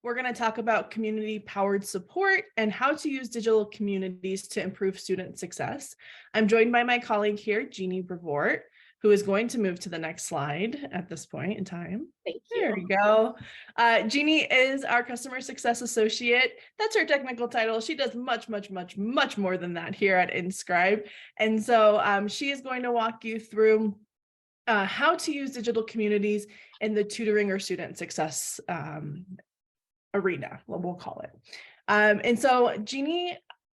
We're going to talk about community-powered support and how to use digital communities to improve student success. I'm joined by my colleague here, Jeannie Brevoort, who is going to move to the next slide at this point in time. Thank you. There we go. Jeannie is our customer success associate. That's her technical title. She does much more than that here at Inscribe. And so she is going to walk you through how to use digital communities in the tutoring or student success arena, we'll call it. And so Jeannie,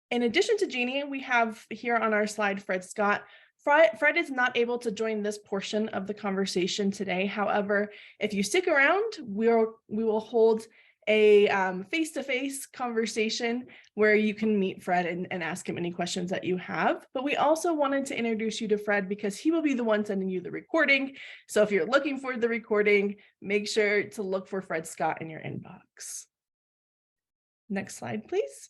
in addition to Jeannie, we have here on our slide, Fred Scott. Fred is not able to join this portion of the conversation today. However, if you stick around, we will hold a face-to-face conversation where you can meet Fred and ask him any questions that you have. But we also wanted to introduce you to Fred because he will be the one sending you the recording. So if you're looking for the recording, make sure to look for Fred Scott in your inbox. Next slide, please.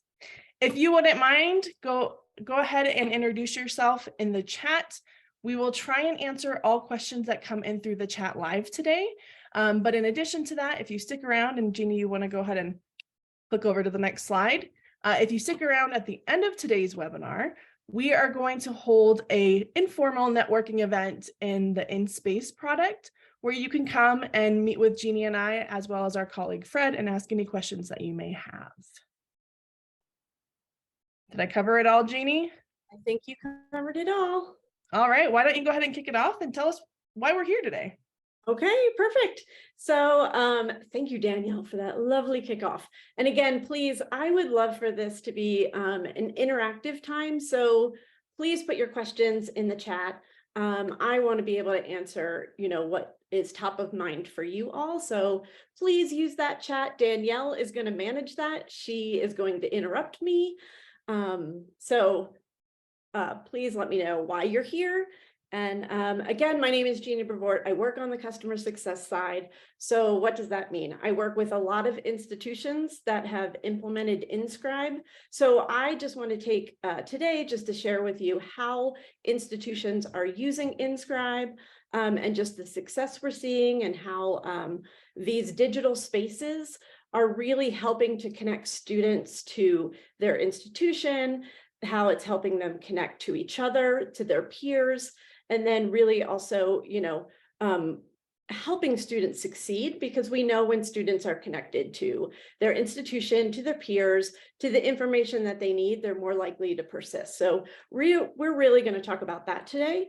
If you wouldn't mind, go ahead and introduce yourself in the chat. We will try and answer all questions that come in through the chat live today. But in addition to that, if you stick around, and Jeannie, you want to go ahead and click over to the next slide. If you stick around at the end of today's webinar, we are going to hold an informal networking event in the InSpace product where you can come and meet with Jeannie and I, as well as our colleague Fred, and ask any questions that you may have. Did I cover it all, Jeannie? I think you covered it all. All right, why don't you go ahead and kick it off and tell us why we're here today. Okay, perfect. So thank you, Danielle, for that lovely kickoff. And again, please, I would love for this to be an interactive time. So please put your questions in the chat. I want to be able to answer, what is top of mind for you all. So please use that chat. Danielle is going to manage that. She is going to interrupt me. Please let me know why you're here. And again, my name is Jeannie Brevoort. I work on the customer success side. So what does that mean? I work with a lot of institutions that have implemented Inscribe. So I just want to take today just to share with you how institutions are using Inscribe and just the success we're seeing and how these digital spaces are really helping to connect students to their institution, how it's helping them connect to each other, to their peers, and then really also, helping students succeed, because we know when students are connected to their institution, to their peers, to the information that they need, they're more likely to persist. So we're really going to talk about that today.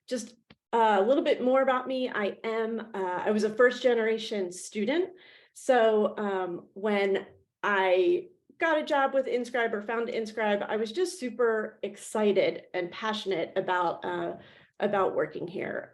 Just a little bit more about me. I was a first generation student. So when I got a job with Inscribe or found Inscribe, I was just super excited and passionate about working here.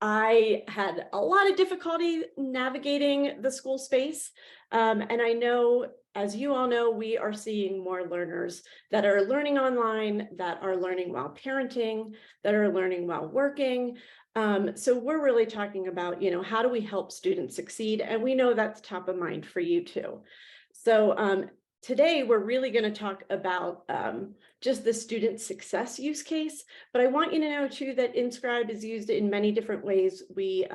I had a lot of difficulty navigating the school space. And I know, as you all know, we are seeing more learners that are learning online, that are learning while parenting, that are learning while working. So we're really talking about, how do we help students succeed? And we know that's top of mind for you too. So today we're really going to talk about just the student success use case, but I want you to know too that Inscribe is used in many different ways. We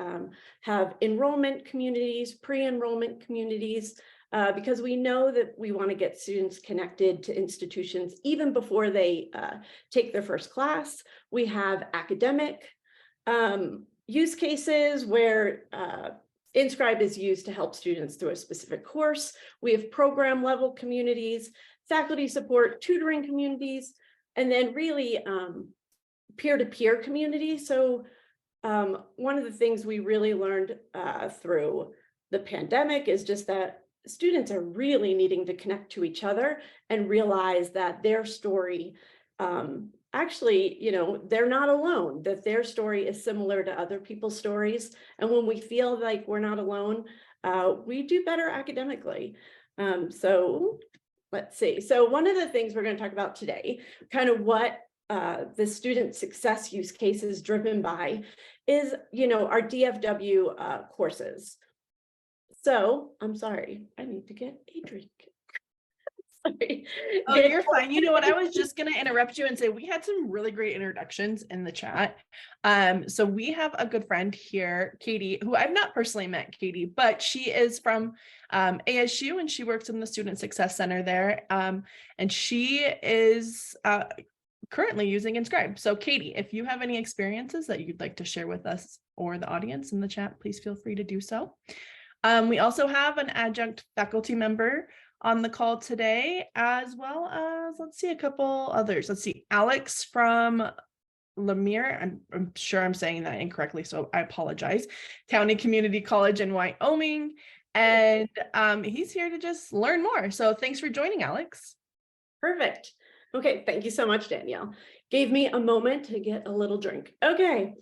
have enrollment communities, pre-enrollment communities, because we know that we want to get students connected to institutions even before they take their first class. We have academic use cases where Inscribe is used to help students through a specific course. We have program level communities, faculty support, tutoring communities, and then really peer-to-peer communities. So one of the things we really learned through the pandemic is just that students are really needing to connect to each other and realize that their story actually, they're not alone, that their story is similar to other people's stories. And when we feel like we're not alone, we do better academically. So let's see. So one of the things we're going to talk about today, kind of what the student success use case is driven by, is, our DFW courses. So I'm sorry, I need to get a drink. Oh, you're fine. You know what? I was just going to interrupt you and say we had some really great introductions in the chat. So we have a good friend here, Katie, who I've not personally met, Katie, but she is from ASU and she works in the Student Success Center there. And she is currently using Inscribe. So Katie, if you have any experiences that you'd like to share with us or the audience in the chat, please feel free to do so. We also have an adjunct faculty member on the call today, as well as, let's see, a couple others. Let's see, Alex from Lemire, I'm sure I'm saying that incorrectly, so I apologize. County Community College in Wyoming, and he's here to just learn more. So thanks for joining, Alex. Perfect. Okay, thank you so much, Danielle. Gave me a moment to get a little drink. Okay,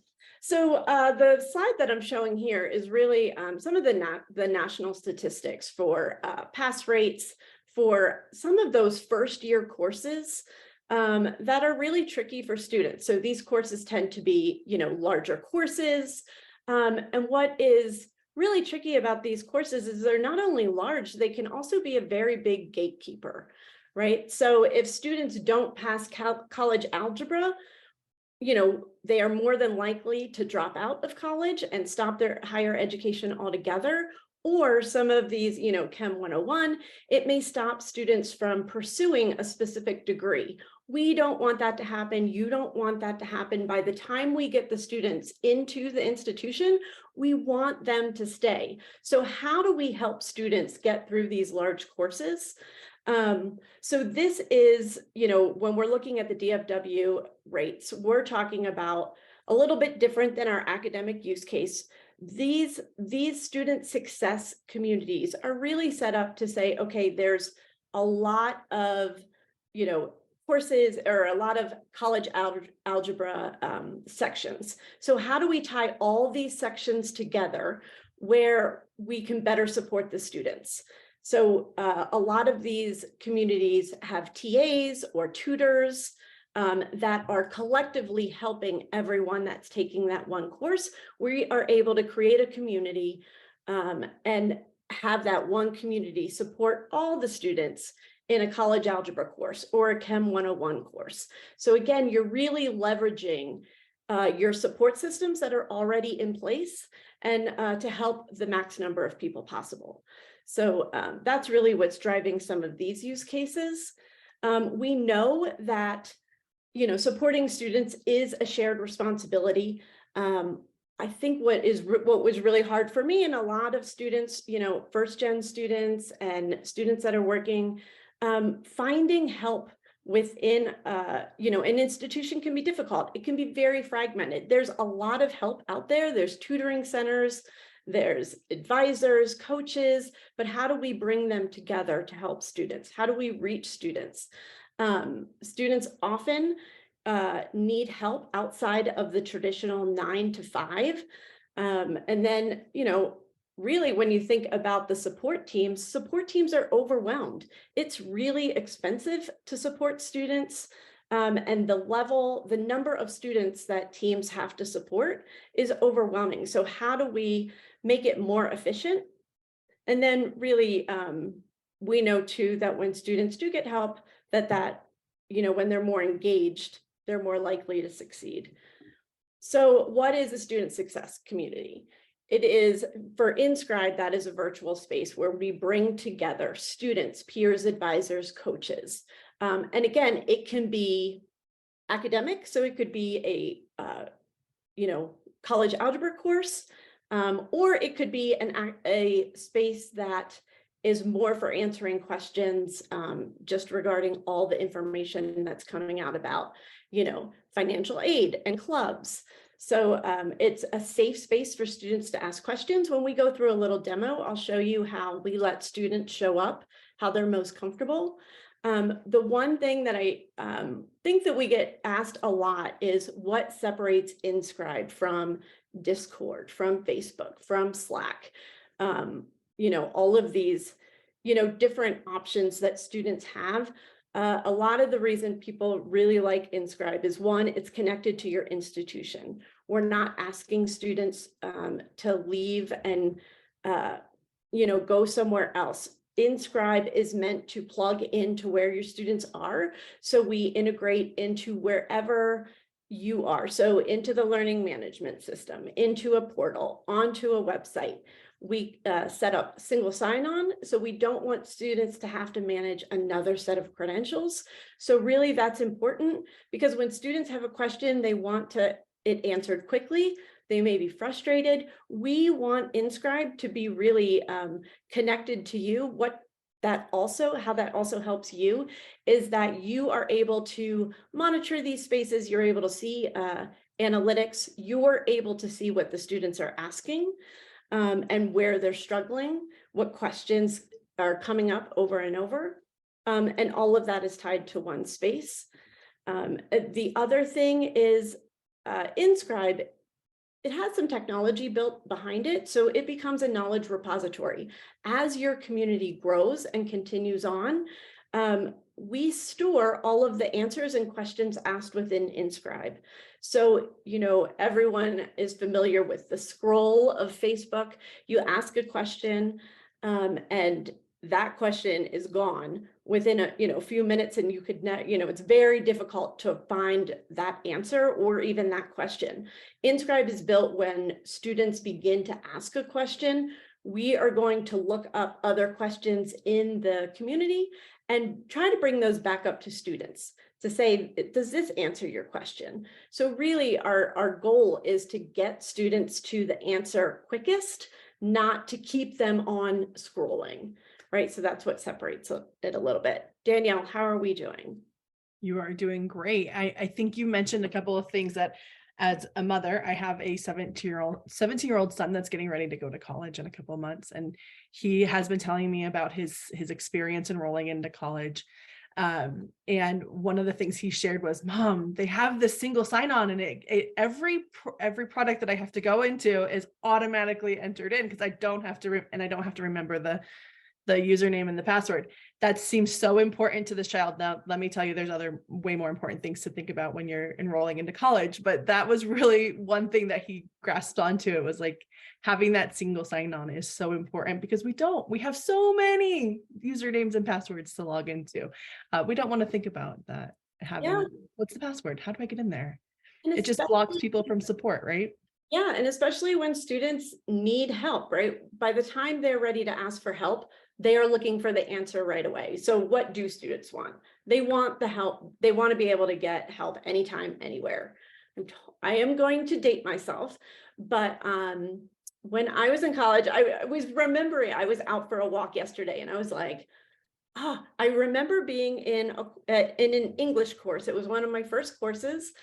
so the slide that I'm showing here is really some of the national statistics for pass rates for some of those first year courses that are really tricky for students. So these courses tend to be, larger courses. And what is really tricky about these courses is they're not only large, they can also be a very big gatekeeper, right? So if students don't pass college algebra, they are more than likely to drop out of college and stop their higher education altogether. Or some of these, Chem 101, it may stop students from pursuing a specific degree. We don't want that to happen. You don't want that to happen. By the time we get the students into the institution, we want them to stay. So how do we help students get through these large courses? So this is, when we're looking at the DFW rates, we're talking about a little bit different than our academic use case. These student success communities are really set up to say, okay, there's a lot of, courses or a lot of college algebra sections. So how do we tie all these sections together where we can better support the students? So a lot of these communities have TAs or tutors that are collectively helping everyone that's taking that one course. We are able to create a community and have that one community support all the students in a college algebra course or a Chem 101 course. So again, you're really leveraging your support systems that are already in place and to help the max number of people possible. So that's really what's driving some of these use cases. We know that, supporting students is a shared responsibility. I think what was really hard for me and a lot of students, first gen students and students that are working, finding help within, an institution can be difficult. It can be very fragmented. There's a lot of help out there. There's tutoring centers, there's advisors, coaches, but how do we bring them together to help students? How do we reach students? Students often need help outside of the traditional 9 to 5. And then, really when you think about the support teams are overwhelmed. It's really expensive to support students. And the number of students that teams have to support is overwhelming. So how do we make it more efficient? And then really, we know too that when students do get help, that when they're more engaged, they're more likely to succeed. So what is a student success community? It is, for Inscribe, that is a virtual space where we bring together students, peers, advisors, coaches. And again, it can be academic, so it could be a college algebra course, or it could be a space that is more for answering questions just regarding all the information that's coming out about, financial aid and clubs. So it's a safe space for students to ask questions. When we go through a little demo, I'll show you how we let students show up, how they're most comfortable. The one thing that I think that we get asked a lot is what separates Inscribe from Discord, from Facebook, from Slack, all of these, different options that students have. A lot of the reason people really like Inscribe is, one, it's connected to your institution. We're not asking students to leave and, go somewhere else. InScribe is meant to plug into where your students are. So we integrate into wherever you are. So into the learning management system, into a portal, onto a website. We set up single sign-on, so we don't want students to have to manage another set of credentials. So really that's important, because when students have a question, they want it answered quickly. They may be frustrated. We want InScribe to be really connected to you. How that also helps you is that you are able to monitor these spaces. You're able to see analytics. You're able to see what the students are asking and where they're struggling, what questions are coming up over and over. And all of that is tied to one space. The other thing is InScribe, it has some technology built behind it, so it becomes a knowledge repository. As your community grows and continues on, we store all of the answers and questions asked within InScribe. So, everyone is familiar with the scroll of Facebook. You ask a question, and that question is gone within a few minutes, and you could it's very difficult to find that answer or even that question. InScribe is built when students begin to ask a question. We are going to look up other questions in the community and try to bring those back up to students to say, does this answer your question? So really our goal is to get students to the answer quickest, not to keep them on scrolling. Right. So that's what separates it a little bit. Danielle, how are we doing? You are doing great. I think you mentioned a couple of things that, as a mother, I have a 17-year-old son that's getting ready to go to college in a couple of months. And he has been telling me about his experience enrolling into college. And one of the things he shared was, Mom, they have this single sign-on, and every product that I have to go into is automatically entered in, because I don't have to remember the username and the password. That seems so important to this child. Now, let me tell you, there's other way more important things to think about when you're enrolling into college, but that was really one thing that he grasped onto. It was like, having that single sign-on is so important, because we have so many usernames and passwords to log into. We don't want to think about that. What's the password? How do I get in there? It just blocks people from support, right? Yeah, and especially when students need help, right? By the time they're ready to ask for help, they are looking for the answer right away. So what do students want? They want the help. They want to be able to get help anytime, anywhere. I am going to date myself, but when I was in college, I was remembering I was out for a walk yesterday, and I was like, I remember being in an English course. It was one of my first courses.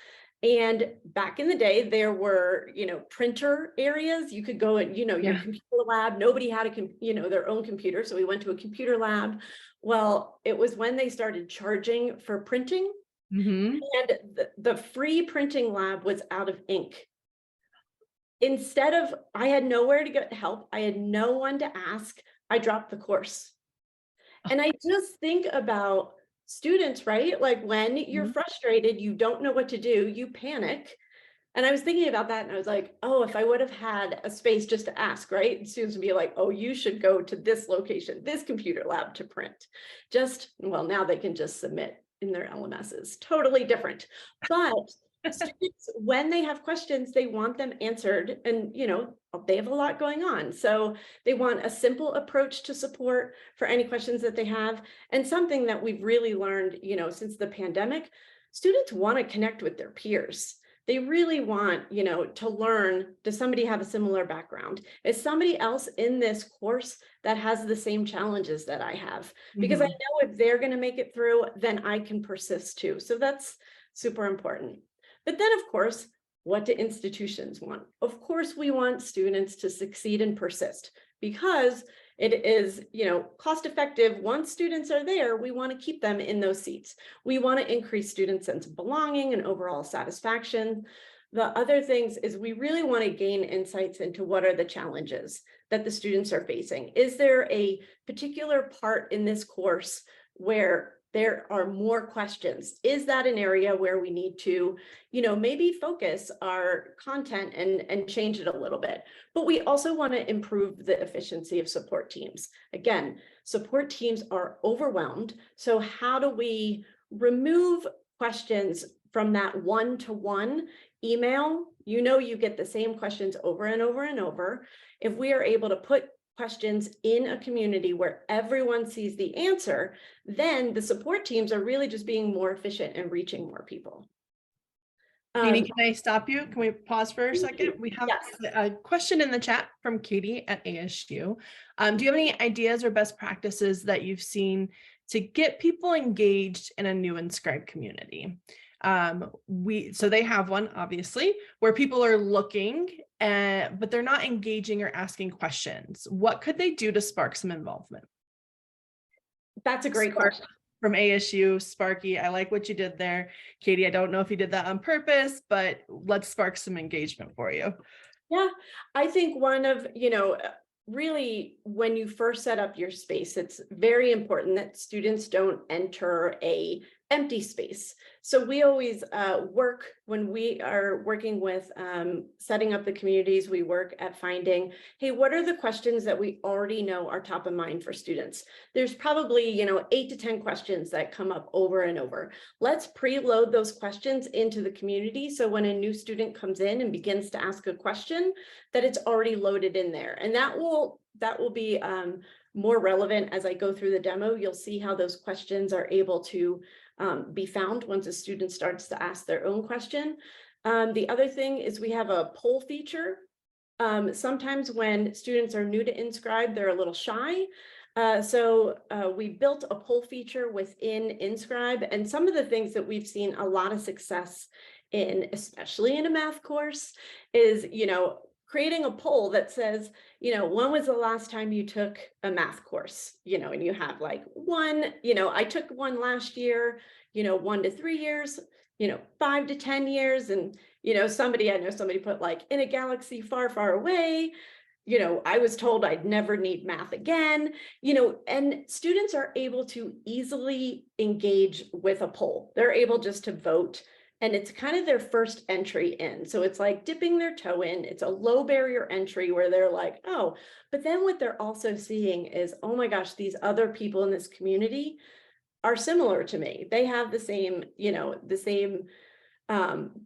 And back in the day, there were, printer areas. You could go and, your computer lab. Nobody had their own computer. So we went to a computer lab. Well, it was when they started charging for printing. Mm-hmm. And the free printing lab was out of ink. I had nowhere to get help. I had no one to ask. I dropped the course. And I just think about students, right? Like when you're frustrated, you don't know what to do, you panic. And I was thinking about that, and I was like, oh, if I would have had a space just to ask, right? And students would be like, oh, you should go to this location, this computer lab to print. Now they can just submit in their LMSs. Totally different. But students, when they have questions, they want them answered, and they have a lot going on. So they want a simple approach to support for any questions that they have. And something that we've really learned, since the pandemic, students want to connect with their peers. They really want, to learn, does somebody have a similar background? Is somebody else in this course that has the same challenges that I have? Because I know if they're going to make it through, then I can persist too. So that's super important. But then, of course, what do institutions want? Of course, we want students to succeed and persist, because it is, cost effective. Once students are there, we want to keep them in those seats. We want to increase students' sense of belonging and overall satisfaction. The other things is we really want to gain insights into what are the challenges that the students are facing. Is there a particular part in this course where there are more questions. Is that an area where we need to, maybe focus our content and change it a little bit? But we also want to improve the efficiency of support teams. Again, support teams are overwhelmed. So how do we remove questions from that one-to-one email? You get the same questions over and over and over. If we are able to put questions in a community where everyone sees the answer, then the support teams are really just being more efficient and reaching more people. Jeannie, can I stop you? Can we pause for a second? We have Yes. a question in the chat from Katie at ASU. Do you have any ideas or best practices that you've seen to get people engaged in a new Inscribe community? So they have one, obviously, where people are looking, but they're not engaging or asking questions. What could they do to spark some involvement? That's a great question. From ASU, Sparky, I like what you did there. Katie, I don't know if you did that on purpose, but let's spark some engagement for you. Yeah, I think one of, really when you first set up your space, it's very important that students don't enter a empty space. So we always work, when we are working with setting up the communities, we work at finding, hey, what are the questions that we already know are top of mind for students? There's probably, 8 to 10 questions that come up over and over. Let's preload those questions into the community. So when a new student comes in and begins to ask a question, that it's already loaded in there. And that will be more relevant as I go through the demo. You'll see how those questions are able to be found once a student starts to ask their own question. The other thing is we have a poll feature. Sometimes when students are new to Inscribe, they're a little shy. So we built a poll feature within Inscribe, and some of the things that we've seen a lot of success in, especially in a math course, is, creating a poll that says, when was the last time you took a math course? And you have like one, I took one last year, 1 to 3 years, 5 to 10 years. And, I know somebody put like in a galaxy far, far away. I was told I'd never need math again, and students are able to easily engage with a poll. They're able just to vote. And it's kind of their first entry in. So it's like dipping their toe in. It's a low barrier entry where they're like, oh, but then what they're also seeing is, oh my gosh, these other people in this community are similar to me. They have the same,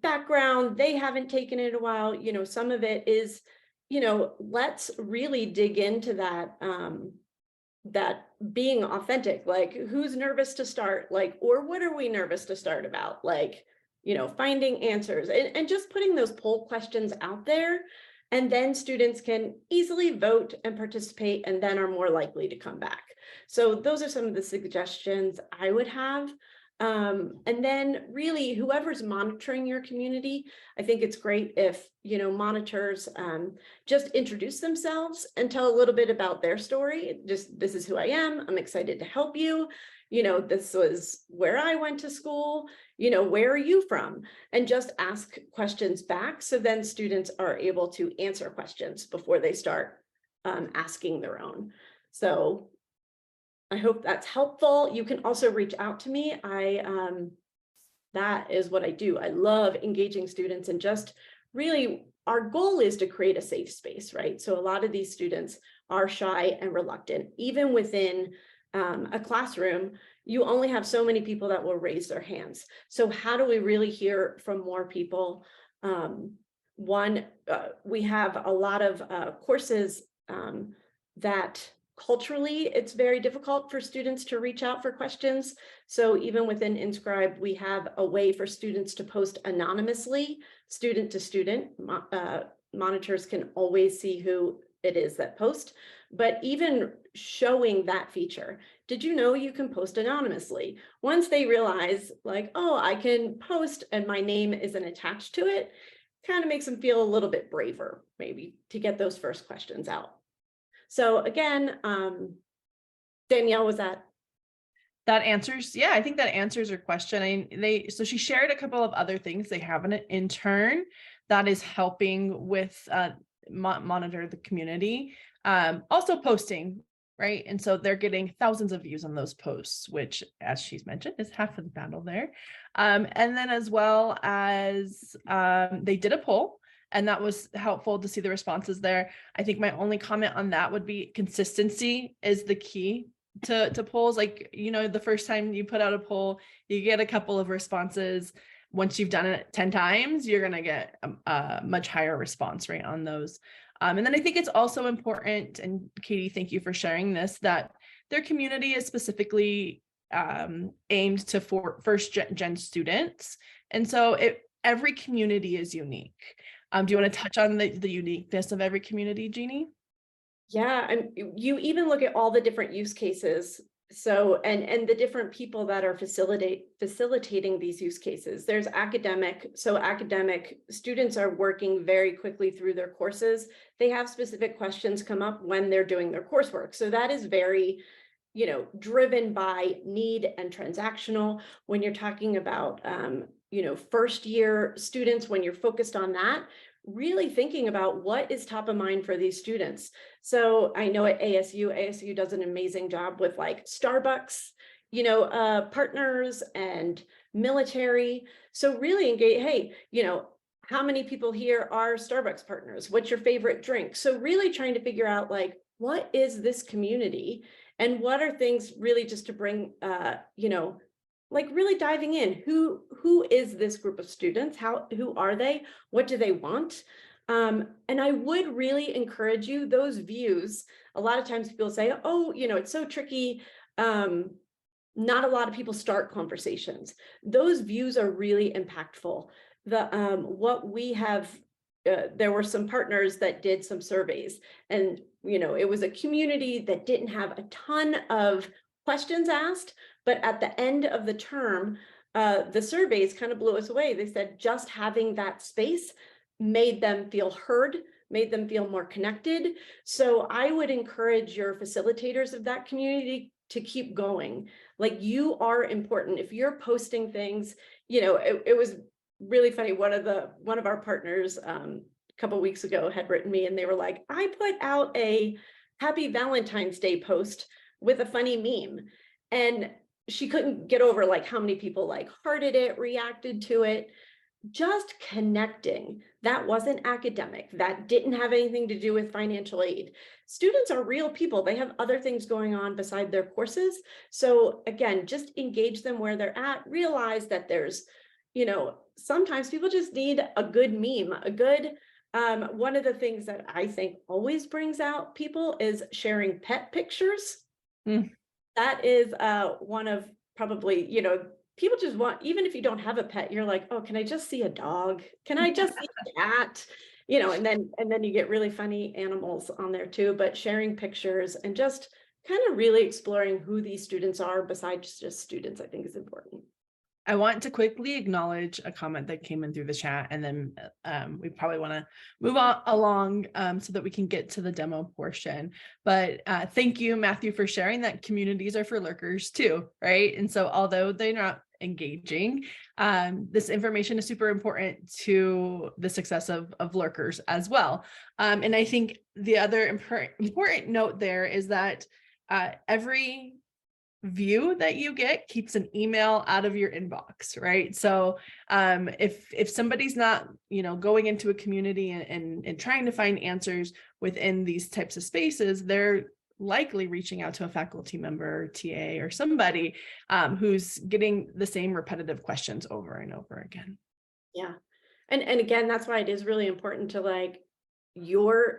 background. They haven't taken it in a while. Some of it is, let's really dig into that, that being authentic, like who's nervous to start, like, or what are we nervous to start about? Like, finding answers and just putting those poll questions out there, and then students can easily vote and participate and then are more likely to come back. So those are some of the suggestions I would have. And then really whoever's monitoring your community, I think it's great if, monitors just introduce themselves and tell a little bit about their story. Just, this is who I am. I'm excited to help you. This was where I went to school, where are you from? And just ask questions back. So then students are able to answer questions before they start asking their own. So I hope that's helpful. You can also reach out to me. That is what I do. I love engaging students, and just really our goal is to create a safe space, right? So a lot of these students are shy and reluctant, even within a classroom. You only have so many people that will raise their hands. So how do we really hear from more people? We have a lot of courses that culturally it's very difficult for students to reach out for questions. So even within Inscribe, we have a way for students to post anonymously, student to student. Monitors can always see who it is that post, but even showing that feature. Did you know you can post anonymously? Once they realize like, oh, I can post and my name isn't attached to it, kind of makes them feel a little bit braver, maybe, to get those first questions out. So again, Danielle, was that? That answers, yeah, I think that answers her question. So she shared a couple of other things. They have an intern that is helping with monitor the community. Also posting right? And so they're getting thousands of views on those posts, which, as she's mentioned, is half of the battle there. And then as well as they did a poll, and that was helpful to see the responses there. I think my only comment on that would be consistency is the key to polls. Like, you know, the first time you put out a poll, you get a couple of responses. Once you've done it 10 times, you're going to get a much higher response rate on those. And then I think it's also important, and Katie, thank you for sharing this, that their community is specifically aimed to first gen students. And so every community is unique. Do you want to touch on the uniqueness of every community, Jeannie? Yeah, and you even look at all the different use cases. So, and the different people that are facilitating these use cases. There's academic, so academic students are working very quickly through their courses. They have specific questions come up when they're doing their coursework. So that is very, you know, driven by need and transactional. When you're talking about, you know, first year students, when you're focused on that, really thinking about what is top of mind for these students. So I know at ASU does an amazing job with like Starbucks, you know, partners and military. So really engage, hey, you know, how many people here are Starbucks partners? What's your favorite drink? So really trying to figure out like, what is this community and what are things really just to bring, you know, like really diving in, who is this group of students? Who are they? What do they want? And I would really encourage you, those views, a lot of times people say, oh, you know, it's so tricky. Not a lot of people start conversations. Those views are really impactful. What we have, there were some partners that did some surveys, and you know, it was a community that didn't have a ton of questions asked, but at the end of the term, the surveys kind of blew us away. They said just having that space made them feel heard, made them feel more connected. So I would encourage your facilitators of that community to keep going. Like, you are important. If you're posting things, you know, it was really funny. One of our partners a couple of weeks ago had written me and they were like, I put out a happy Valentine's Day post with a funny meme. And she couldn't get over like how many people like hearted it, reacted to it. Just connecting. That wasn't academic. That didn't have anything to do with financial aid. Students are real people. They have other things going on beside their courses. So again, just engage them where they're at. Realize that there's, you know, sometimes people just need a good meme, a good, one of the things that I think always brings out people is sharing pet pictures. Mm. That is one of probably, you know, people just want, even if you don't have a pet, you're like, oh, can I just see a dog? Can I just see a cat? You know, and then you get really funny animals on there too, but sharing pictures and just kind of really exploring who these students are besides just students, I think is important. I want to quickly acknowledge a comment that came in through the chat, and then we probably want to move on along so that we can get to the demo portion. But thank you, Matthew, for sharing that communities are for lurkers too, right? And so although they're not engaging, this information is super important to the success of lurkers as well. And I think the other important note there is that every view that you get keeps an email out of your inbox, right? So if somebody's not, you know, going into a community and trying to find answers within these types of spaces, they're likely reaching out to a faculty member, TA, or somebody who's getting the same repetitive questions over and over again. Yeah. And again, that's why it is really important to like your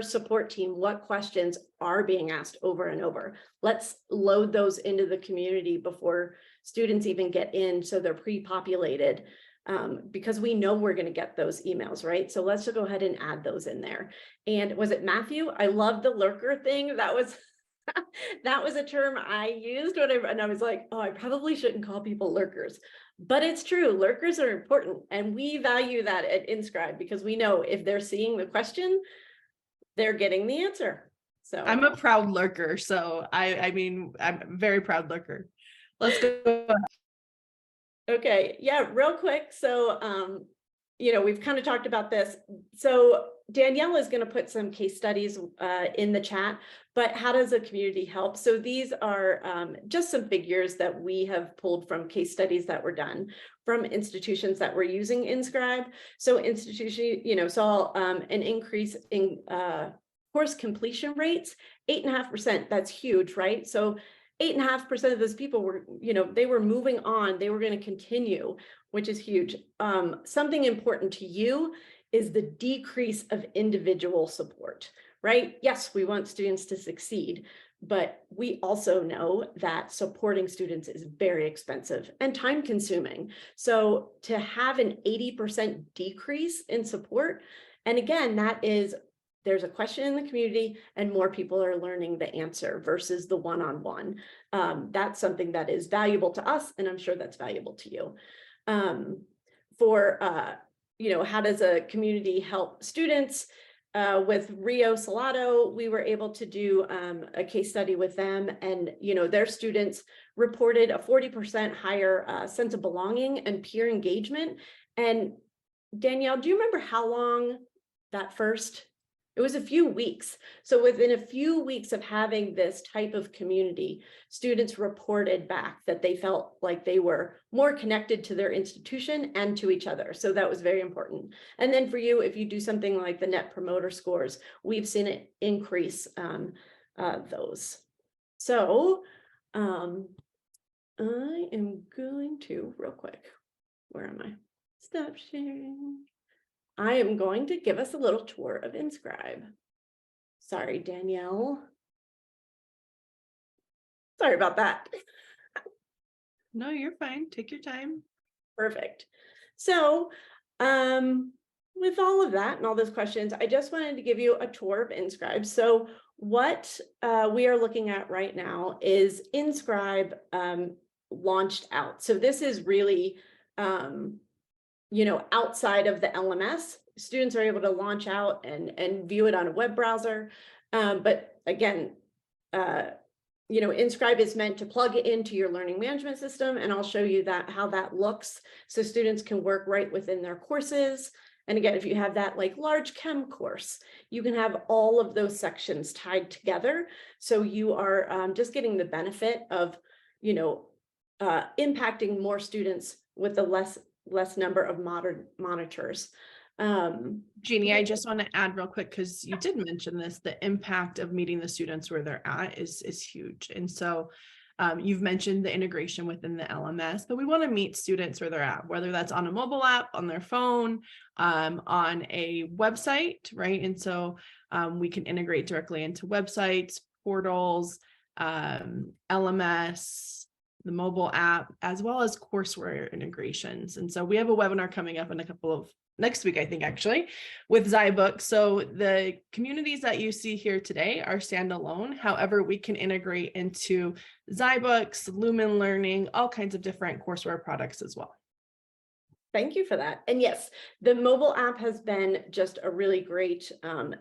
support team, what questions are being asked over and over. Let's load those into the community before students even get in, so they're pre-populated, because we know we're going to get those emails, right? So let's just go ahead and add those in there. And was it Matthew? I love the lurker thing. That was that was a term I used and I was like, oh, I probably shouldn't call people lurkers. But it's true, lurkers are important, and we value that at Inscribe because we know if they're seeing the question, they're getting the answer. So I'm a proud lurker, so I mean, I'm a very proud lurker. Let's go. Okay, yeah, real quick. So you know, we've kind of talked about this. So Danielle is going to put some case studies in the chat, but how does a community help? So these are just some figures that we have pulled from case studies that were done from institutions that were using Inscribe. So institution, saw an increase in course completion rates, 8.5%. That's huge, right? So 8.5% of those people were, they were moving on. They were going to continue, which is huge. Something important to you is the decrease of individual support, right? Yes, we want students to succeed, but we also know that supporting students is very expensive and time consuming. So to have an 80% decrease in support, and again, there's a question in the community and more people are learning the answer versus the one-on-one. That's something that is valuable to us, and I'm sure that's valuable to you. How does a community help students? With Rio Salado, we were able to do a case study with them, and their students reported a 40% higher sense of belonging and peer engagement. And Danielle, do you remember how long that first? It was a few weeks. So within a few weeks of having this type of community, students reported back that they felt like they were more connected to their institution and to each other. So that was very important. And then for you, if you do something like the Net Promoter Scores, we've seen it increase those. So I am going to, real quick, where am I? Stop sharing. I am going to give us a little tour of Inscribe. Sorry, Danielle. Sorry about that. No, you're fine. Take your time. Perfect. So with all of that and all those questions, I just wanted to give you a tour of Inscribe. So what we are looking at right now is Inscribe launched out. So this is really outside of the LMS, students are able to launch out and view it on a web browser. But again, Inscribe is meant to plug it into your learning management system, and I'll show you how that looks so students can work right within their courses. And again, if you have that like large chem course, you can have all of those sections tied together. So you are just getting the benefit of, impacting more students with the less number of modern monitors. Jeannie, I just want to add real quick, because you did mention this, the impact of meeting the students where they're at is huge. And so you've mentioned the integration within the LMS, but we want to meet students where they're at, whether that's on a mobile app, on their phone, on a website, right? And so we can integrate directly into websites, portals, LMS, the mobile app, as well as courseware integrations. And so we have a webinar coming up in next week, I think, actually, with zyBooks. So the communities that you see here today are standalone. However, we can integrate into zyBooks, Lumen Learning, all kinds of different courseware products as well. Thank you for that. And yes, the mobile app has been just a really great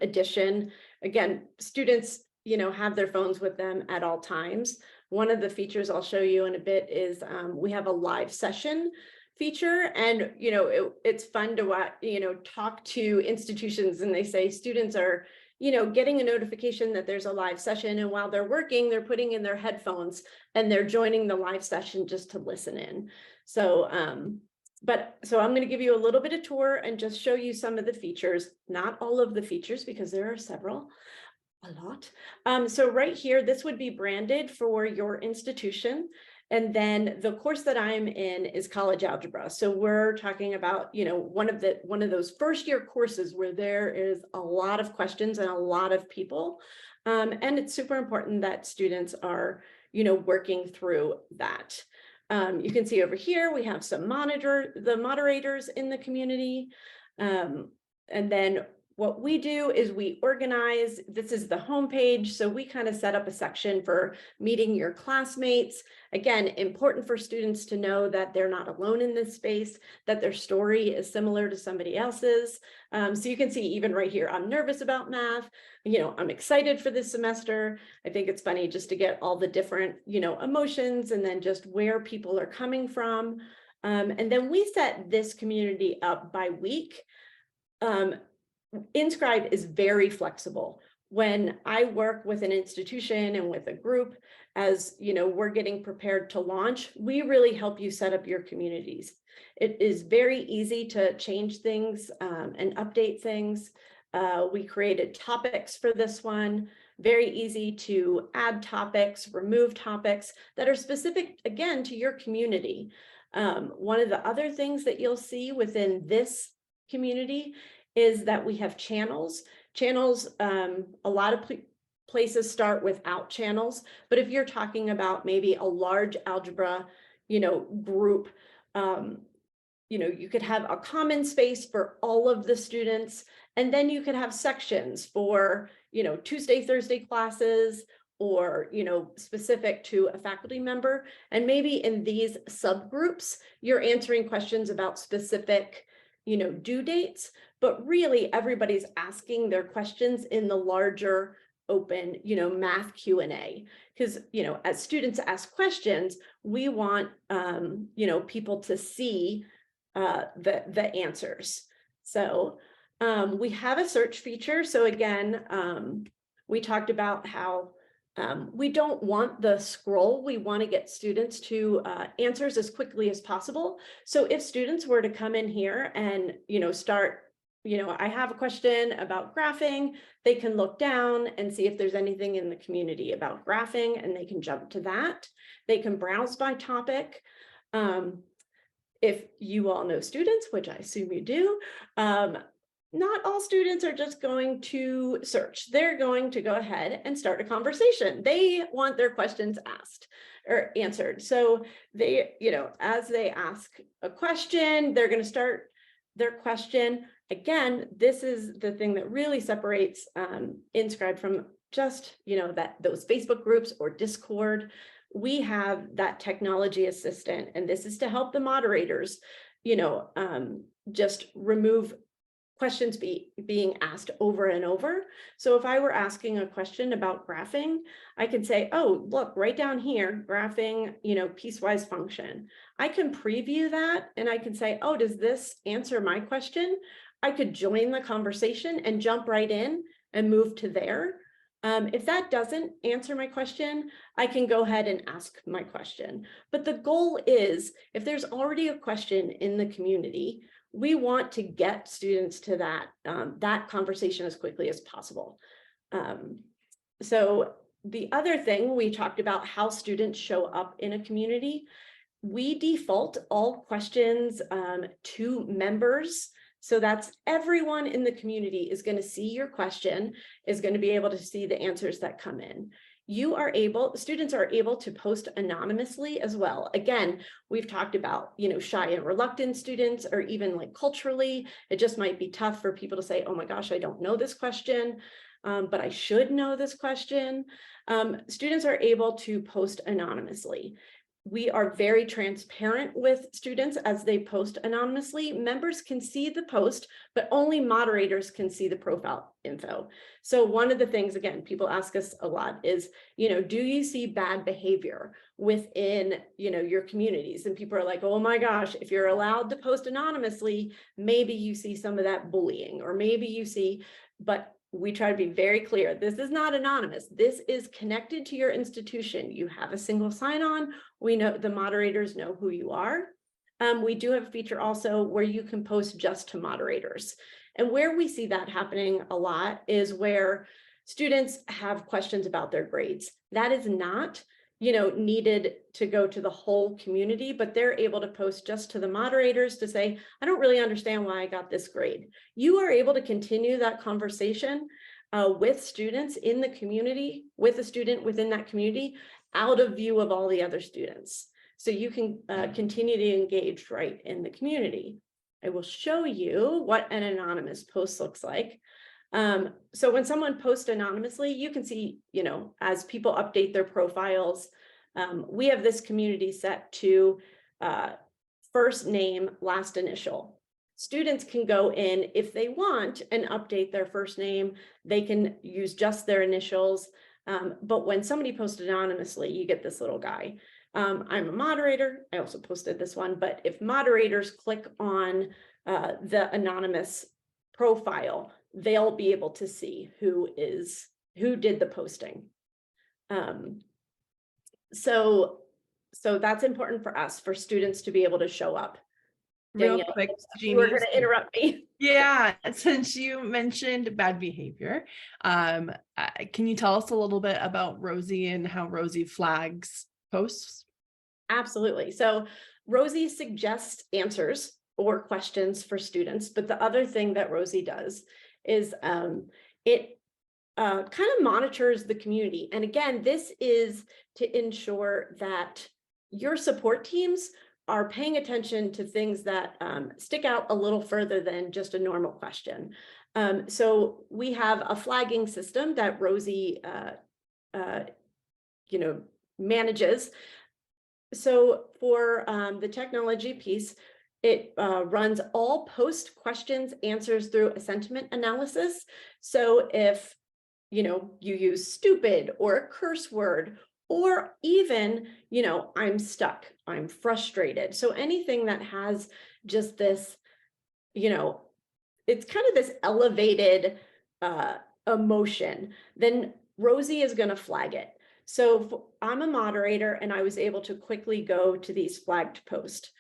addition. Again, students, have their phones with them at all times. One of the features I'll show you in a bit is we have a live session feature, and it's fun to talk to institutions, and they say students are getting a notification that there's a live session, and while they're working, they're putting in their headphones and they're joining the live session just to listen in. So I'm going to give you a little bit of tour and just show you some of the features, not all of the features because there are several. A lot. So right here, this would be branded for your institution. And then the course that I'm in is college algebra. So we're talking about, one of those first year courses where there is a lot of questions and a lot of people. And it's super important that students are, working through that. You can see over here, we have the moderators in the community. And then what we do is we organize, this is the homepage. So we kind of set up a section for meeting your classmates. Again, important for students to know that they're not alone in this space, that their story is similar to somebody else's. So you can see even right here, I'm nervous about math. I'm excited for this semester. I think it's funny just to get all the different, emotions and then just where people are coming from. And then we set this community up by week. InScribe is very flexible. When I work with an institution and with a group, as you know, we're getting prepared to launch, we really help you set up your communities. It is very easy to change things and update things. We created topics for this one, very easy to add topics, remove topics that are specific, again, to your community. One of the other things that you'll see within this community is that we have channels. Channels, a lot of places start without channels, but if you're talking about maybe a large algebra, group, you could have a common space for all of the students, and then you could have sections for, Tuesday, Thursday classes, or, specific to a faculty member. And maybe in these subgroups, you're answering questions about specific, due dates, but really everybody's asking their questions in the larger open, math Q&A. Because, as students ask questions, we want, people to see the answers. So we have a search feature. So again, we talked about how we don't want the scroll. We want to get students to answers as quickly as possible. So if students were to come in here and, start, I have a question about graphing, they can look down and see if there's anything in the community about graphing, and they can jump to that. They can browse by topic. If you all know students, which I assume you do, not all students are just going to search. They're going to go ahead and start a conversation. They want their questions asked or answered. So they, as they ask a question, they're going to start their question. Again, this is the thing that really separates InScribe from just, those Facebook groups or Discord. We have that technology assistant, and this is to help the moderators, just remove questions being asked over and over. So if I were asking a question about graphing, I could say, oh, look, right down here, graphing, piecewise function. I can preview that and I can say, oh, does this answer my question? I could join the conversation and jump right in and move to there. If that doesn't answer my question, I can go ahead and ask my question. But the goal is, if there's already a question in the community, we want to get students to that conversation as quickly as possible. So the other thing, we talked about how students show up in a community. We default all questions to members. So that's everyone in the community is going to see your question, is going to be able to see the answers that come in. Students are able to post anonymously as well. Again, we've talked about, shy and reluctant students, or even like culturally, it just might be tough for people to say, oh my gosh, I don't know this question, but I should know this question. Students are able to post anonymously. We are very transparent with students as they post anonymously. Members can see the post, but only moderators can see the profile info. So one of the things, again, people ask us a lot is, do you see bad behavior within, your communities? And people are like, oh my gosh, if you're allowed to post anonymously, maybe you see some of that bullying, or maybe you see, but we try to be very clear. This is not anonymous. This is connected to your institution. You have a single sign-on. We know the moderators know who you are. We do have a feature also where you can post just to moderators. And where we see that happening a lot is where students have questions about their grades. That is not, needed to go to the whole community, but they're able to post just to the moderators to say, I don't really understand why I got this grade. You are able to continue that conversation with students in the community, with a student within that community, out of view of all the other students. So you can continue to engage right in the community. I will show you what an anonymous post looks like. So when someone posts anonymously, you can see, as people update their profiles, we have this community set to first name, last initial. Students can go in if they want and update their first name. They can use just their initials. But when somebody posts anonymously, you get this little guy. I'm a moderator. I also posted this one, but if moderators click on the anonymous profile, they'll be able to see who did the posting. So that's important for us, for students to be able to show up. Real Danielle, quick, you were Jeannie. going to interrupt me. Yeah, since you mentioned bad behavior, can you tell us a little bit about Rosie and how Rosie flags posts? Absolutely. So Rosie suggests answers or questions for students, but the other thing that Rosie does is it kind of monitors the community. And again, this is to ensure that your support teams are paying attention to things that stick out a little further than just a normal question. So we have a flagging system that Rosie manages. So for the technology piece, it runs all post questions answers through a sentiment analysis. So if you use stupid or a curse word, or even, I'm stuck, I'm frustrated. So anything that has just this, it's kind of this elevated emotion, then Rosie is going to flag it. So I'm a moderator and I was able to quickly go to these flagged posts.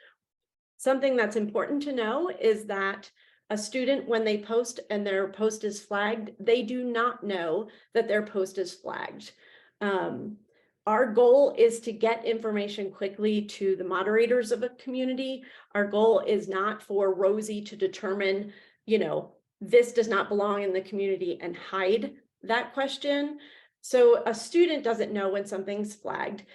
Something that's important to know is that a student, when they post and their post is flagged, they do not know that their post is flagged. Our goal is to get information quickly to the moderators of a community. Our goal is not for Rosie to determine, this does not belong in the community and hide that question. So a student doesn't know when something's flagged.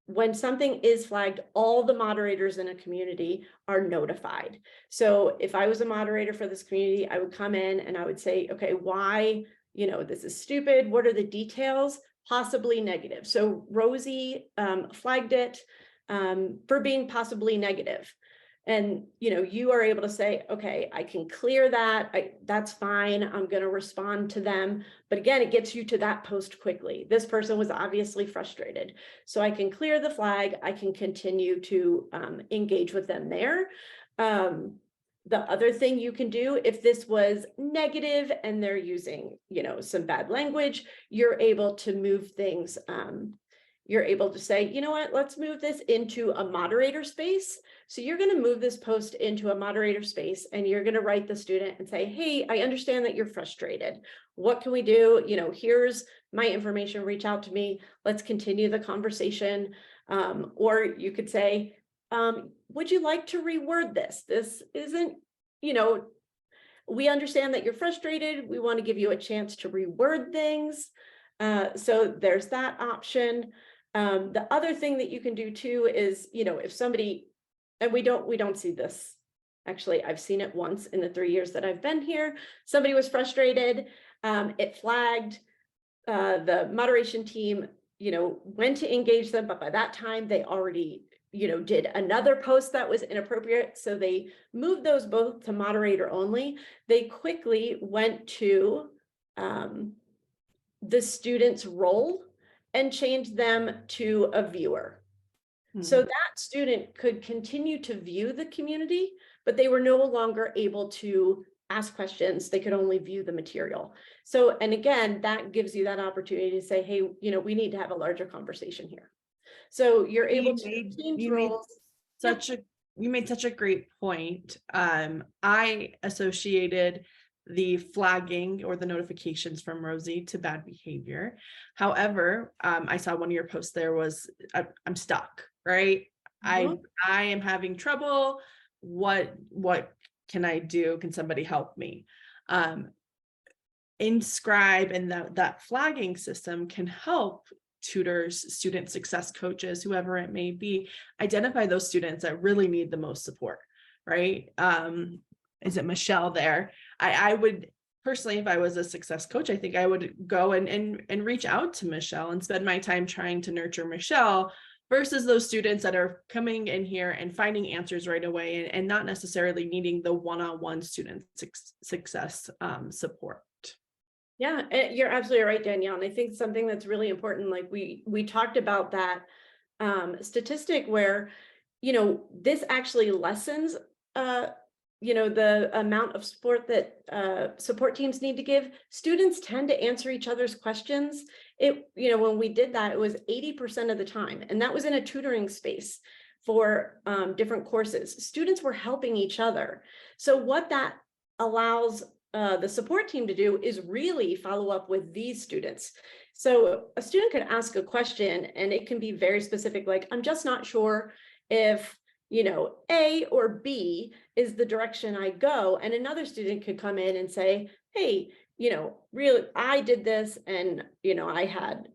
When something is flagged, all the moderators in a community are notified. So if I was a moderator for this community, I would come in and I would say, okay, why, this is stupid. What are the details? Possibly negative. So Rosie flagged it for being possibly negative. And, you are able to say, okay, I can clear that. That's fine. I'm going to respond to them. But again, it gets you to that post quickly. This person was obviously frustrated. So I can clear the flag. I can continue to engage with them there. The other thing you can do, if this was negative and they're using, some bad language, you're able to move things. You're able to say, you know what, let's move this into a moderator space. So you're going to move this post into a moderator space and you're going to write the student and say, hey, I understand that you're frustrated. What can we do? Here's my information, reach out to me. Let's continue the conversation. Or you could say, would you like to reword this? This isn't, we understand that you're frustrated. We want to give you a chance to reword things. So there's that option. The other thing that you can do too is, if somebody, and we don't see this, actually, I've seen it once in the 3 years that I've been here. Somebody was frustrated, it flagged, the moderation team, went to engage them, but by that time they already, did another post that was inappropriate. So they moved those both to moderator only. They quickly went to the student's role and changed them to a viewer. So that student could continue to view the community, but they were no longer able to ask questions. They could only view the material. So, and again, that gives you that opportunity to say, hey, we need to have a larger conversation here. So you're able to change roles. You made such a great point. I associated the flagging or the notifications from Rosie to bad behavior. However, I saw one of your posts there was, I'm stuck, right? I am having trouble. What can I do? Can somebody help me? Inscribe and that flagging system can help tutors, student success coaches, whoever it may be, identify those students that really need the most support, right? Is it Michelle there? I would personally, if I was a success coach, I think I would go and reach out to Michelle and spend my time trying to nurture Michelle versus those students that are coming in here and finding answers right away and not necessarily needing the one-on-one student success support. Yeah, you're absolutely right, Danielle. And I think something that's really important, like we talked about that statistic where, this actually lessens the amount of support that support teams need to give, students tend to answer each other's questions. When we did that, it was 80% of the time, and that was in a tutoring space for different courses. Students were helping each other. So what that allows the support team to do is really follow up with these students. So a student could ask a question and it can be very specific, like, I'm just not sure if, A or B is the direction I go. And another student could come in and say, hey, really, I did this and, I had,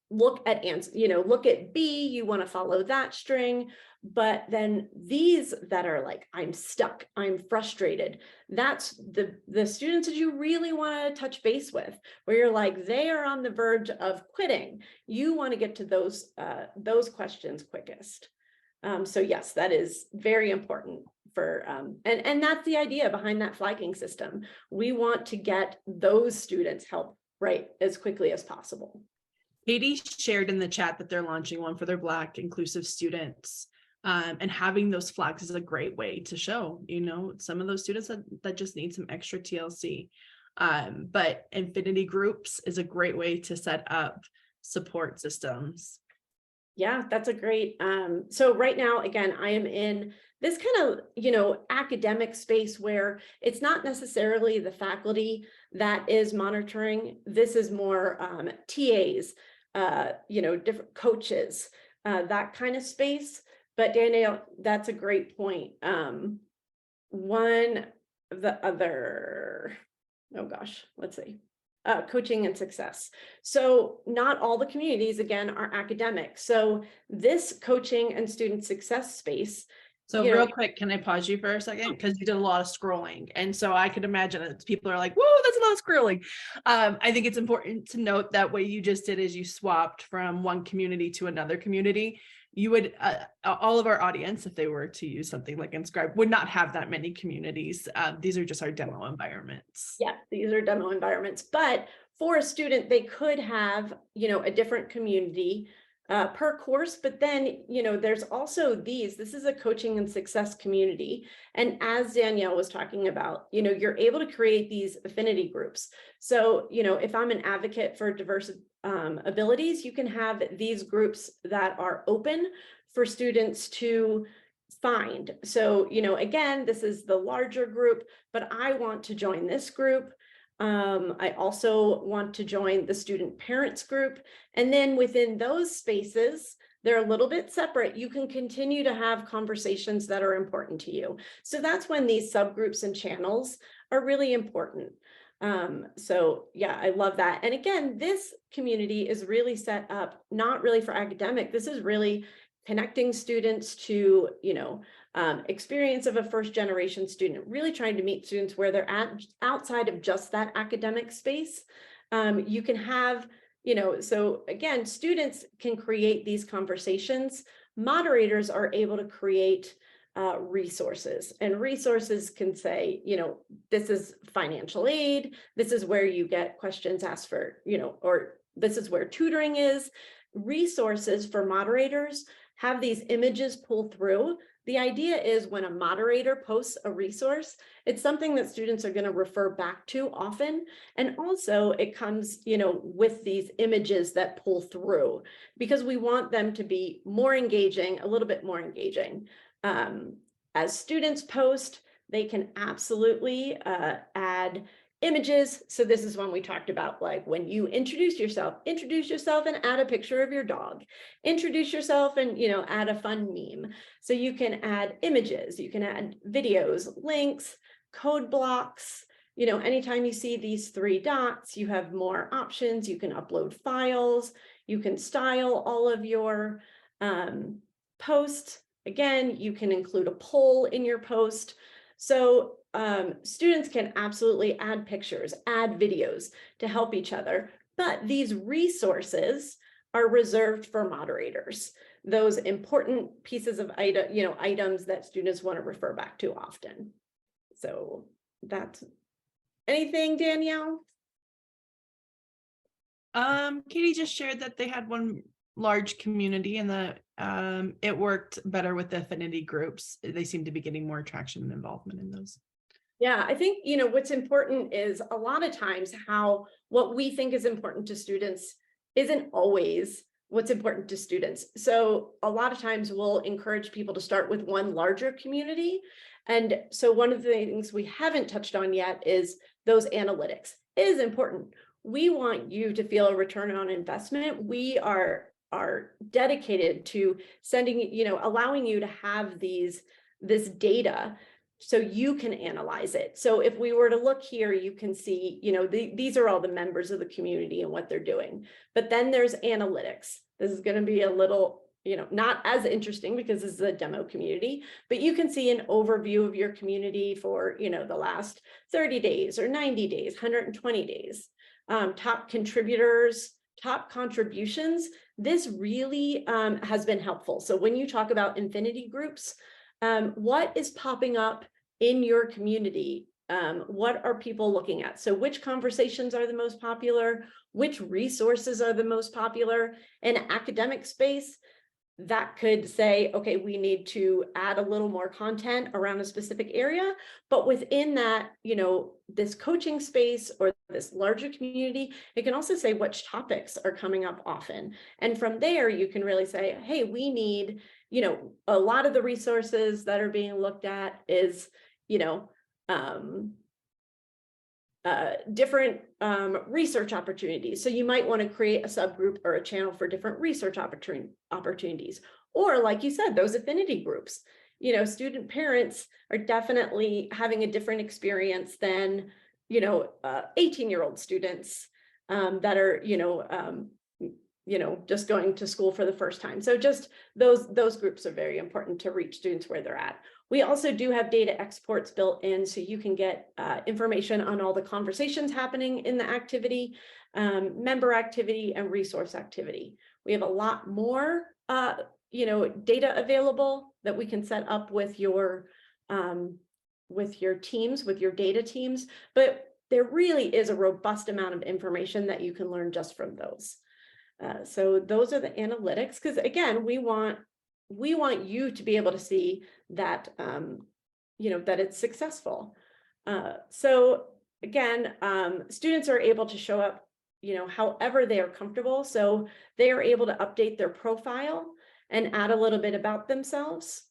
look at B, you want to follow that string. But then these that are like, I'm stuck, I'm frustrated, that's the students that you really want to touch base with, where you're like, they are on the verge of quitting. You want to get to those questions quickest. So yes, that is very important for, and that's the idea behind that flagging system. We want to get those students help right as quickly as possible. Katie shared in the chat that they're launching one for their Black inclusive students. And having those flags is a great way to show, some of those students that just need some extra TLC. But infinity groups is a great way to set up support systems. Yeah, that's a great, so right now, again, I am in this kind of, academic space where it's not necessarily the faculty that is monitoring. This is more TAs, different coaches, that kind of space. But Danielle, that's a great point. One of the other, let's see. Coaching and success. So not all the communities, again, are academic. So this coaching and student success space. So real quick, can I pause you for a second? Because you did a lot of scrolling. And so I could imagine that people are like, whoa, that's a lot of scrolling. I think it's important to note that what you just did is you swapped from one community to another community. You would, all of our audience, if they were to use something like Inscribe, would not have that many communities. These are just our demo environments. Yeah, these are demo environments. But for a student, they could have, a different community per course. But then, there's also this is a coaching and success community. And as Danielle was talking about, you're able to create these affinity groups. So, if I'm an advocate for diverse abilities, you can have these groups that are open for students to find. So, again, this is the larger group, but I want to join this group. I also want to join the student parents group. And then within those spaces, they're a little bit separate. You can continue to have conversations that are important to you. So that's when these subgroups and channels are really important. So yeah, I love that. And again, this community is really set up, not really for academic. This is really connecting students to, experience of a first generation student, really trying to meet students where they're at outside of just that academic space. You can have, so again, students can create these conversations. Moderators are able to create resources, and resources can say, this is financial aid, this is where you get questions asked for, or this is where tutoring is. Resources for moderators have these images pull through. The idea is when a moderator posts a resource, it's something that students are going to refer back to often. And also it comes, with these images that pull through, because we want them to be more engaging, a little bit more engaging. As students post, they can absolutely add images. So this is when we talked about, like, when you introduce yourself and add a picture of your dog, introduce yourself and, add a fun meme. So you can add images, you can add videos, links, code blocks. Anytime you see these 3 dots, you have more options. You can upload files, you can style all of your posts. Again, you can include a poll in your post. So students can absolutely add pictures, add videos to help each other, but these resources are reserved for moderators, those important pieces of items that students want to refer back to often. So that's anything, Danielle? Katie just shared that they had one large community and the It worked better with the affinity groups. They seem to be getting more traction and involvement in those. Yeah, I think, what's important is a lot of times how what we think is important to students isn't always what's important to students. So a lot of times we'll encourage people to start with one larger community. And so one of the things we haven't touched on yet is those analytics. It is important. We want you to feel a return on investment. We are dedicated to sending, allowing you to have this data so you can analyze it. So if we were to look here, you can see, these are all the members of the community and what they're doing. But then there's analytics. This is going to be a little, not as interesting because this is a demo community, but you can see an overview of your community for, the last 30 days or 90 days, 120 days, top contributors, top contributions. This really has been helpful. So when you talk about infinity groups, what is popping up in your community? What are people looking at? So which conversations are the most popular? Which resources are the most popular? In academic space, that could say, okay, we need to add a little more content around a specific area, but within that, this coaching space or this larger community, it can also say which topics are coming up often. And from there, you can really say, hey, we need, a lot of the resources that are being looked at is, different research opportunities. So you might want to create a subgroup or a channel for different research opportunities. Or like you said, those affinity groups, student parents are definitely having a different experience than, 18-year-old students that are, just going to school for the first time. So just those groups are very important to reach students where they're at. We also do have data exports built in, so you can get information on all the conversations happening in the activity, member activity, and resource activity. We have a lot more, data available that we can set up with your teams, with your data teams. But there really is a robust amount of information that you can learn just from those. So those are the analytics, because again, we want you to be able to see that, that it's successful. So again, students are able to show up, however they are comfortable. So they are able to update their profile and add a little bit about themselves.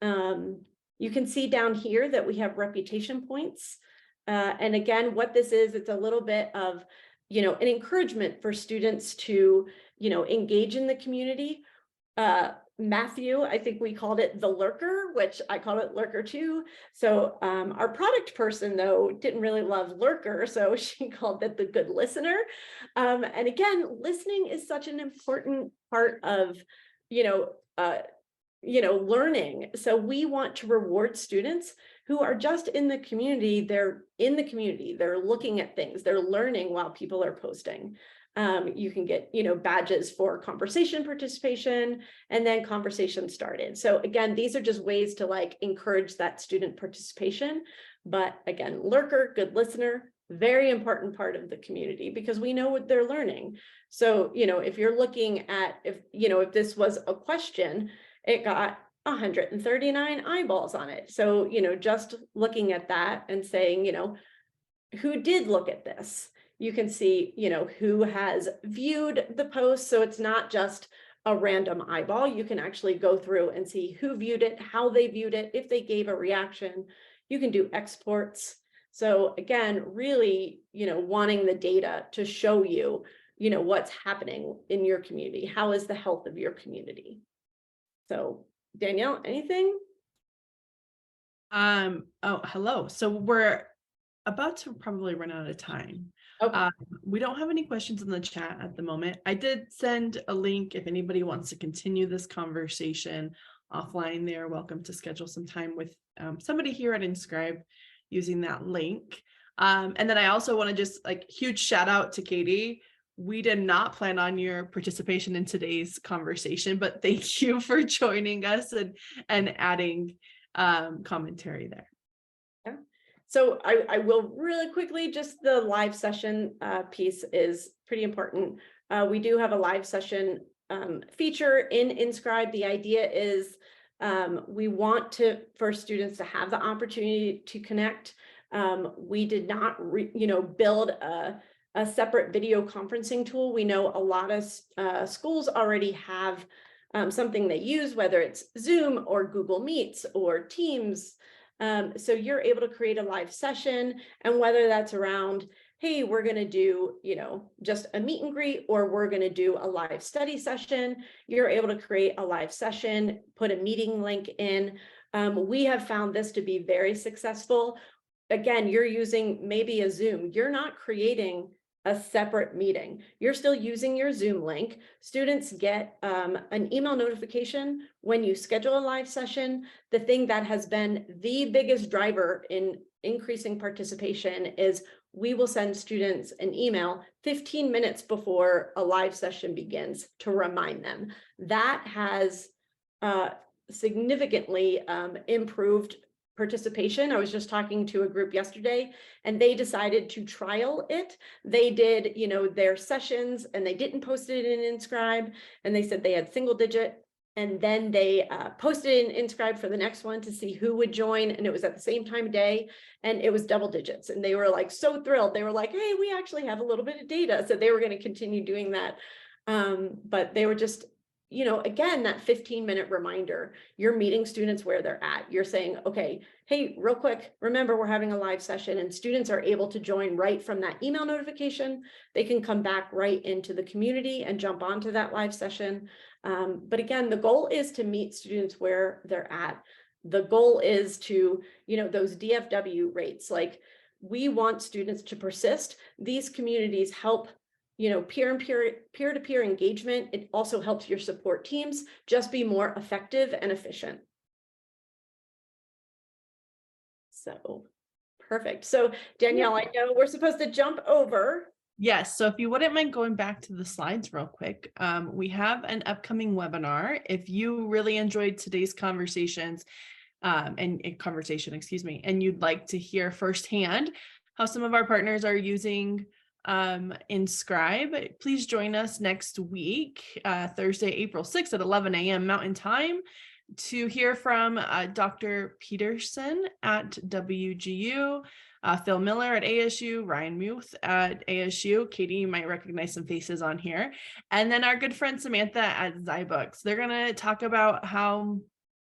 You can see down here that we have reputation points. And again, what this is, it's a little bit of, an encouragement for students to, engage in the community. Matthew, I think we called it the lurker, which I call it lurker too. So our product person, though, didn't really love lurker, so she called it the good listener. And again, listening is such an important part of, learning. So we want to reward students who are just in the community. They're in the community, they're looking at things, they're learning while people are posting. You can get, badges for conversation participation and then conversation started. So again, these are just ways to encourage that student participation. But again, lurker, good listener, very important part of the community because we know what they're learning. So, if you're looking at, if this was a question, it got 139 eyeballs on it. So, just looking at that and saying, who did look at this? You can see, who has viewed the post. So it's not just a random eyeball. You can actually go through and see who viewed it, how they viewed it, if they gave a reaction. You can do exports. So again, really, wanting the data to show you, what's happening in your community. How is the health of your community? So Danielle, anything? Oh, hello. So we're about to probably run out of time. Okay. We don't have any questions in the chat at the moment. I did send a link if anybody wants to continue this conversation offline. They're welcome to schedule some time with somebody here at Inscribe using that link. And then I also want to just huge shout out to Katie. We did not plan on your participation in today's conversation, but thank you for joining us and adding commentary there. Yeah. So I will really quickly, just the live session piece is pretty important. We do have a live session feature in InScribe. The idea is we want for students to have the opportunity to connect. We did not, build a separate video conferencing tool. We know a lot of schools already have something they use, whether it's Zoom or Google Meets or Teams. So you're able to create a live session, and whether that's around, hey, we're going to do, just a meet and greet, or we're going to do a live study session, you're able to create a live session, put a meeting link in. We have found this to be very successful. Again, you're using maybe a Zoom. You're not creating a separate meeting. You're still using your Zoom link. Students get an email notification when you schedule a live session. The thing that has been the biggest driver in increasing participation is we will send students an email 15 minutes before a live session begins to remind them. That has significantly improved participation. I was just talking to a group yesterday, and they decided to trial it. They did, their sessions, and they didn't post it in InScribe, and they said they had single digit, and then they posted it in InScribe for the next one to see who would join, and it was at the same time of day, and it was double digits, and they were like so thrilled. They were like, hey, we actually have a little bit of data, so they were going to continue doing that. But they were just, again, that 15-minute reminder. You're meeting students where they're at. You're saying, okay, hey, real quick, remember we're having a live session, and students are able to join right from that email notification. They can come back right into the community and jump onto that live session. But again, the goal is to meet students where they're at. The goal is to, those DFW rates, like we want students to persist. These communities help peer-to-peer engagement. It also helps your support teams just be more effective and efficient. So perfect. So Danielle, I know we're supposed to jump over. Yes, so if you wouldn't mind going back to the slides real quick, we have an upcoming webinar. If you really enjoyed today's conversations and you'd like to hear firsthand how some of our partners are using InScribe, please join us next week, Thursday, April 6th at 11 a.m. Mountain Time, to hear from Dr. Peterson at WGU, Phil Miller at ASU, Ryan Muth at ASU. Katie, you might recognize some faces on here. And then our good friend Samantha at Zybooks. They're going to talk about how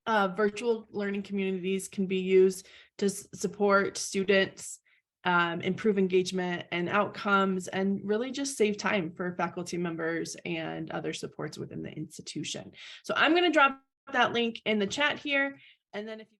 virtual learning communities can be used to support students, improve engagement and outcomes, and really just save time for faculty members and other supports within the institution. So I'm going to drop that link in the chat here. And then if you